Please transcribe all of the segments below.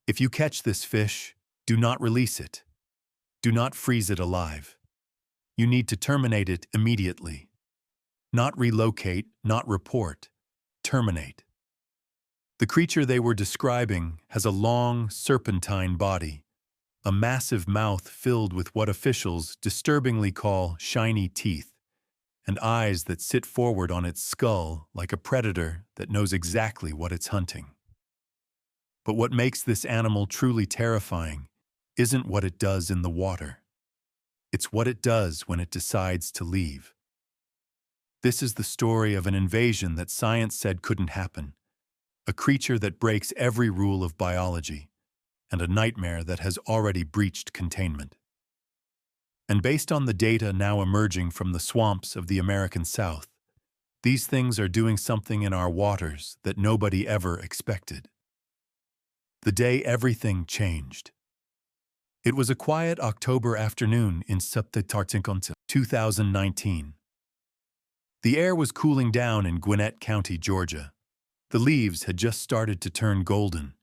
If you catch this fish, do not release it. Do not freeze it alive. You need to terminate it immediately. Not relocate, not report. Terminate. The creature they were describing has a long, serpentine body, a massive mouth filled with what officials disturbingly call shiny teeth, and eyes that sit forward on its skull like a predator that knows exactly what it's hunting. But what makes this animal truly terrifying isn't what it does in the water. It's what it does when it decides to leave. This is the story of an invasion that science said couldn't happen, a creature that breaks every rule of biology, and a nightmare that has already breached containment. And based on the data now emerging from the swamps of the American South, these things are doing something in our waters that nobody ever expected. The day everything changed. It was a quiet October afternoon in September 2019. The air was cooling down in Gwinnett County, Georgia. The leaves had just started to turn golden.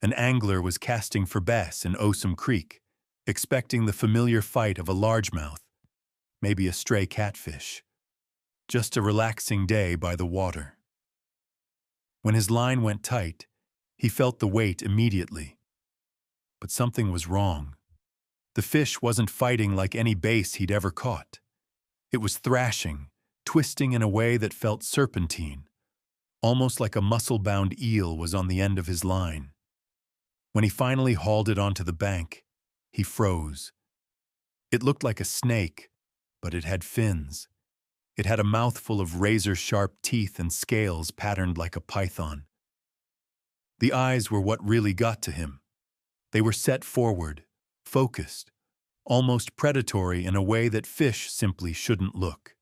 An angler was casting for bass in Osum Creek, expecting the familiar fight of a largemouth, maybe a stray catfish. Just a relaxing day by the water. When his line went tight, he felt the weight immediately. But something was wrong. The fish wasn't fighting like any bass he'd ever caught. It was thrashing, twisting in a way that felt serpentine, almost like a muscle-bound eel was on the end of his line. When he finally hauled it onto the bank, he froze. It looked like a snake, but it had fins. It had a mouthful of razor-sharp teeth and scales patterned like a python. The eyes were what really got to him. They were set forward, focused, almost predatory in a way that fish simply shouldn't look.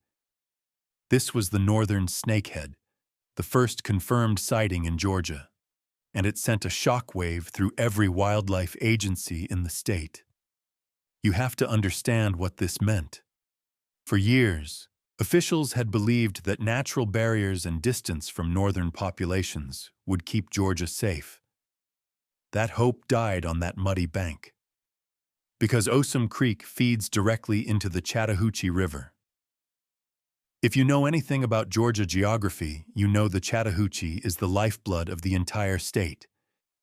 This was the Northern Snakehead, the first confirmed sighting in Georgia, and it sent a shockwave through every wildlife agency in the state. You have to understand what this meant. For years, officials had believed that natural barriers and distance from northern populations would keep Georgia safe. That hope died on that muddy bank. Because Osum Creek feeds directly into the Chattahoochee River. If you know anything about Georgia geography, you know the Chattahoochee is the lifeblood of the entire state.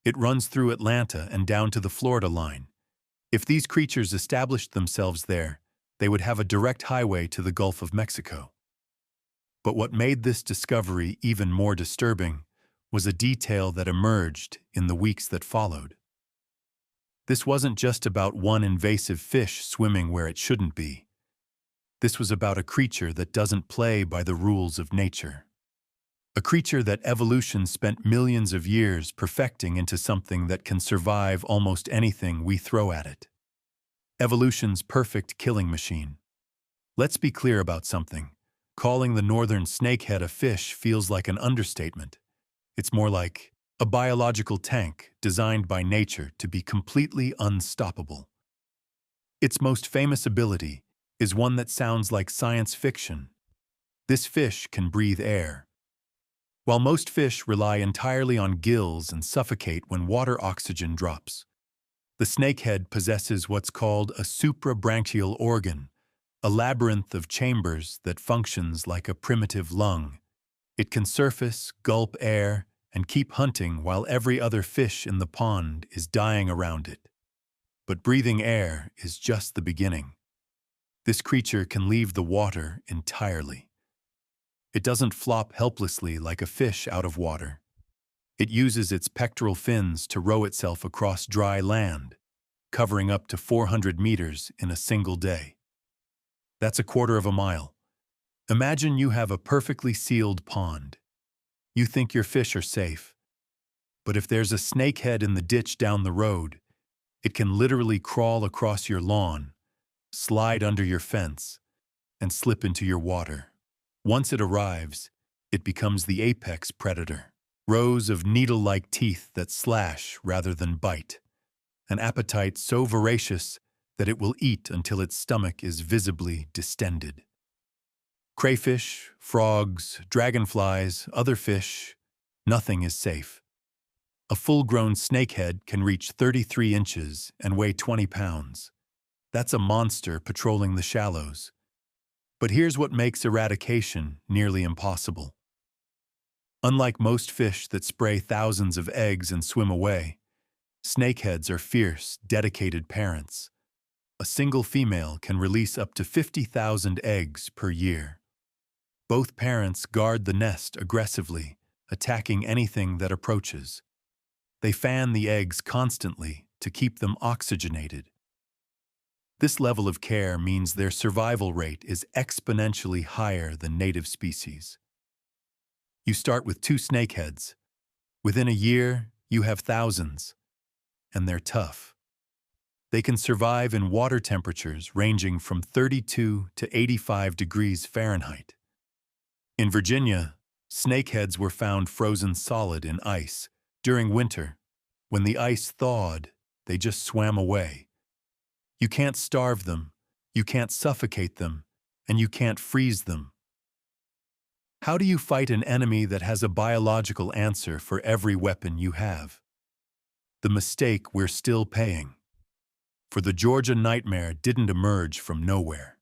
It runs through Atlanta and down to the Florida line. If these creatures established themselves there, they would have a direct highway to the Gulf of Mexico. But what made this discovery even more disturbing was a detail that emerged in the weeks that followed. This wasn't just about one invasive fish swimming where it shouldn't be. This was about a creature that doesn't play by the rules of nature. A creature that evolution spent millions of years perfecting into something that can survive almost anything we throw at it. Evolution's perfect killing machine. Let's be clear about something. Calling the Northern Snakehead a fish feels like an understatement. It's more like a biological tank designed by nature to be completely unstoppable. Its most famous ability is one that sounds like science fiction. This fish can breathe air. While most fish rely entirely on gills and suffocate when water oxygen drops, the snakehead possesses what's called a suprabranchial organ, a labyrinth of chambers that functions like a primitive lung. It can surface, gulp air, and keep hunting while every other fish in the pond is dying around it. But breathing air is just the beginning. This creature can leave the water entirely. It doesn't flop helplessly like a fish out of water. It uses its pectoral fins to row itself across dry land, covering up to 400 meters in a single day. That's a quarter of a mile. Imagine you have a perfectly sealed pond. You think your fish are safe. But if there's a snakehead in the ditch down the road, it can literally crawl across your lawn, slide under your fence, and slip into your water. Once it arrives, it becomes the apex predator. Rows of needle-like teeth that slash rather than bite. An appetite so voracious that it will eat until its stomach is visibly distended. Crayfish, frogs, dragonflies, other fish, nothing is safe. A full-grown snakehead can reach 33 inches and weigh 20 pounds. That's a monster patrolling the shallows. But here's what makes eradication nearly impossible. Unlike most fish that spray thousands of eggs and swim away, snakeheads are fierce, dedicated parents. A single female can release up to 50,000 eggs per year. Both parents guard the nest aggressively, attacking anything that approaches. They fan the eggs constantly to keep them oxygenated. This level of care means their survival rate is exponentially higher than native species. You start with 2 snakeheads. Within a year, you have thousands, and they're tough. They can survive in water temperatures ranging from 32 to 85 degrees Fahrenheit. In Virginia, snakeheads were found frozen solid in ice. During winter, when the ice thawed, they just swam away. You can't starve them, you can't suffocate them, and you can't freeze them. How do you fight an enemy that has a biological answer for every weapon you have? The mistake we're still paying. For the Georgia nightmare didn't emerge from nowhere.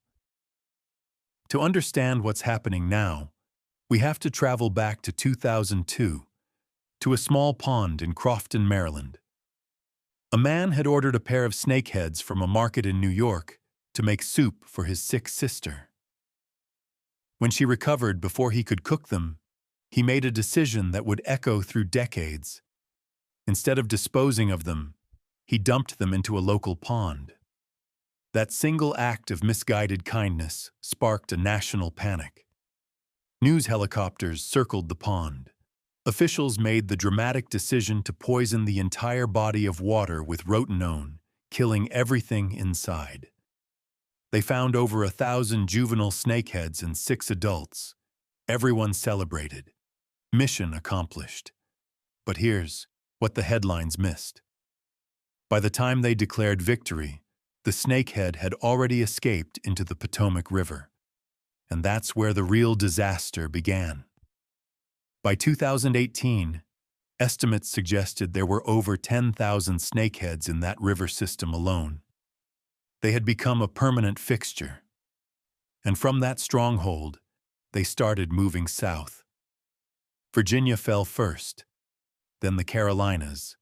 To understand what's happening now, we have to travel back to 2002, to a small pond in Crofton, Maryland. A man had ordered a pair of snakeheads from a market in New York to make soup for his sick sister. When she recovered before he could cook them, he made a decision that would echo through decades. Instead of disposing of them, he dumped them into a local pond. That single act of misguided kindness sparked a national panic. News helicopters circled the pond. Officials made the dramatic decision to poison the entire body of water with rotenone, killing everything inside. They found over 1,000 juvenile snakeheads and 6 adults. Everyone celebrated. Mission accomplished. But here's what the headlines missed. By the time they declared victory, the snakehead had already escaped into the Potomac River. And that's where the real disaster began. By 2018, estimates suggested there were over 10,000 snakeheads in that river system alone. They had become a permanent fixture. And from that stronghold, they started moving south. Virginia fell first, then the Carolinas,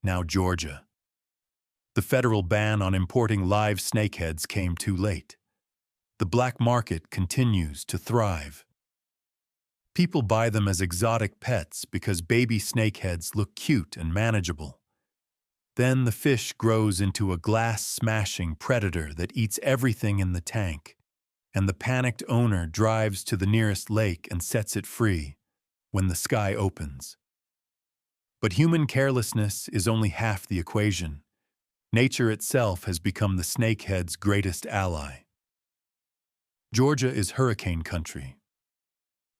now Georgia. The federal ban on importing live snakeheads came too late. The black market continues to thrive. People buy them as exotic pets because baby snakeheads look cute and manageable. Then the fish grows into a glass-smashing predator that eats everything in the tank, and the panicked owner drives to the nearest lake and sets it free when the sky opens. But human carelessness is only half the equation. Nature itself has become the snakehead's greatest ally. Georgia is hurricane country.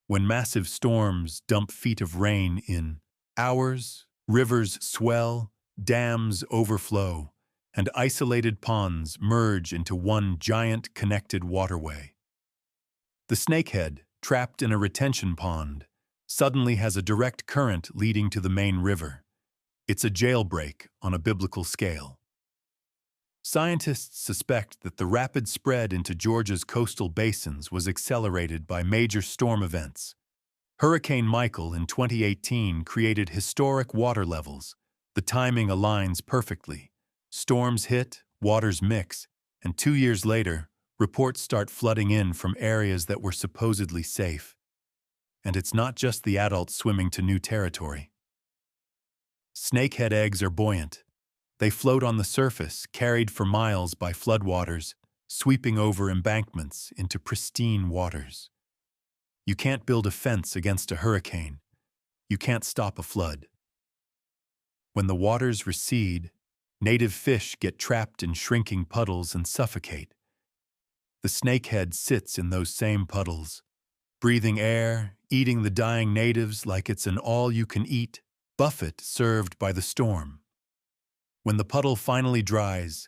When massive storms dump feet of rain in hours, rivers swell, dams overflow, and isolated ponds merge into one giant connected waterway. The snakehead, trapped in a retention pond, suddenly has a direct current leading to the main river. It's a jailbreak on a biblical scale. Scientists suspect that the rapid spread into Georgia's coastal basins was accelerated by major storm events. Hurricane Michael in 2018 created historic water levels. The timing aligns perfectly. Storms hit, waters mix, and 2 years later, reports start flooding in from areas that were supposedly safe. And it's not just the adults swimming to new territory. Snakehead eggs are buoyant. They float on the surface, carried for miles by floodwaters, sweeping over embankments into pristine waters. You can't build a fence against a hurricane. You can't stop a flood. When the waters recede, native fish get trapped in shrinking puddles and suffocate. The snakehead sits in those same puddles, breathing air, eating the dying natives like it's an all-you-can-eat buffet served by the storm. When the puddle finally dries,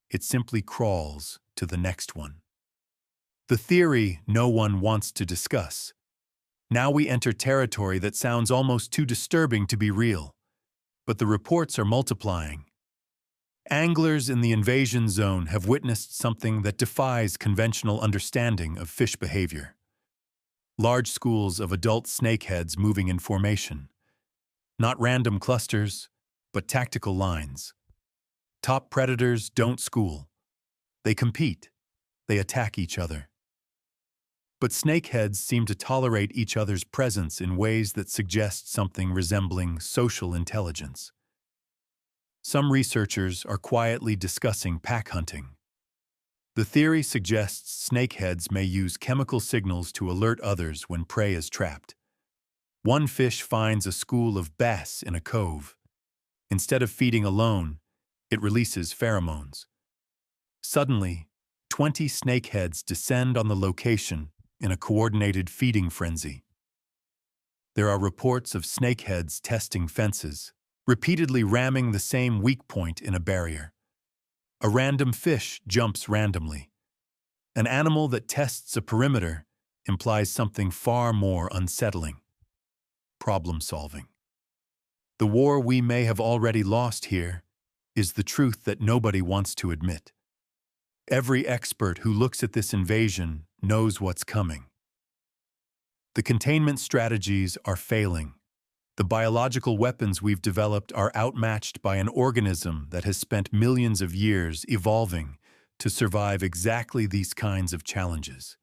it simply crawls to the next one. The theory no one wants to discuss. Now we enter territory that sounds almost too disturbing to be real. but the reports are multiplying. Anglers in the invasion zone have witnessed something that defies conventional understanding of fish behavior. Large schools of adult snakeheads moving in formation. Not random clusters, but tactical lines. Top predators don't school. They compete. They attack each other. But snakeheads seem to tolerate each other's presence in ways that suggest something resembling social intelligence. Some researchers are quietly discussing pack hunting. The theory suggests snakeheads may use chemical signals to alert others when prey is trapped. One fish finds a school of bass in a cove. Instead of feeding alone, it releases pheromones. Suddenly, 20 snakeheads descend on the location in a coordinated feeding frenzy. There are reports of snakeheads testing fences, repeatedly ramming the same weak point in a barrier. A random fish jumps randomly. An animal that tests a perimeter implies something far more unsettling: problem solving. The war we may have already lost here is the truth that nobody wants to admit. Every expert who looks at this invasion knows what's coming. The containment strategies are failing. The biological weapons we've developed are outmatched by an organism that has spent millions of years evolving to survive exactly these kinds of challenges.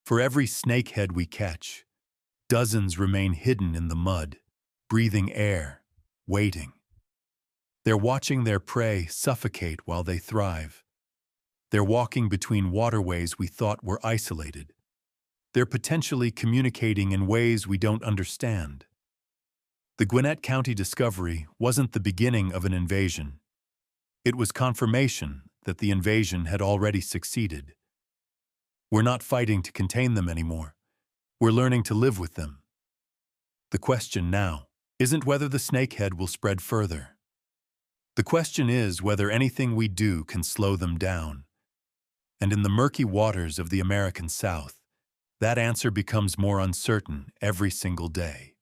For every snakehead we catch, dozens remain hidden in the mud, breathing air, waiting. They're watching their prey suffocate while they thrive. They're walking between waterways we thought were isolated. They're potentially communicating in ways we don't understand. The Gwinnett County discovery wasn't the beginning of an invasion. It was confirmation that the invasion had already succeeded. We're not fighting to contain them anymore. We're learning to live with them. The question now isn't whether the snakehead will spread further. The question is whether anything we do can slow them down. And in the murky waters of the American South, that answer becomes more uncertain every single day.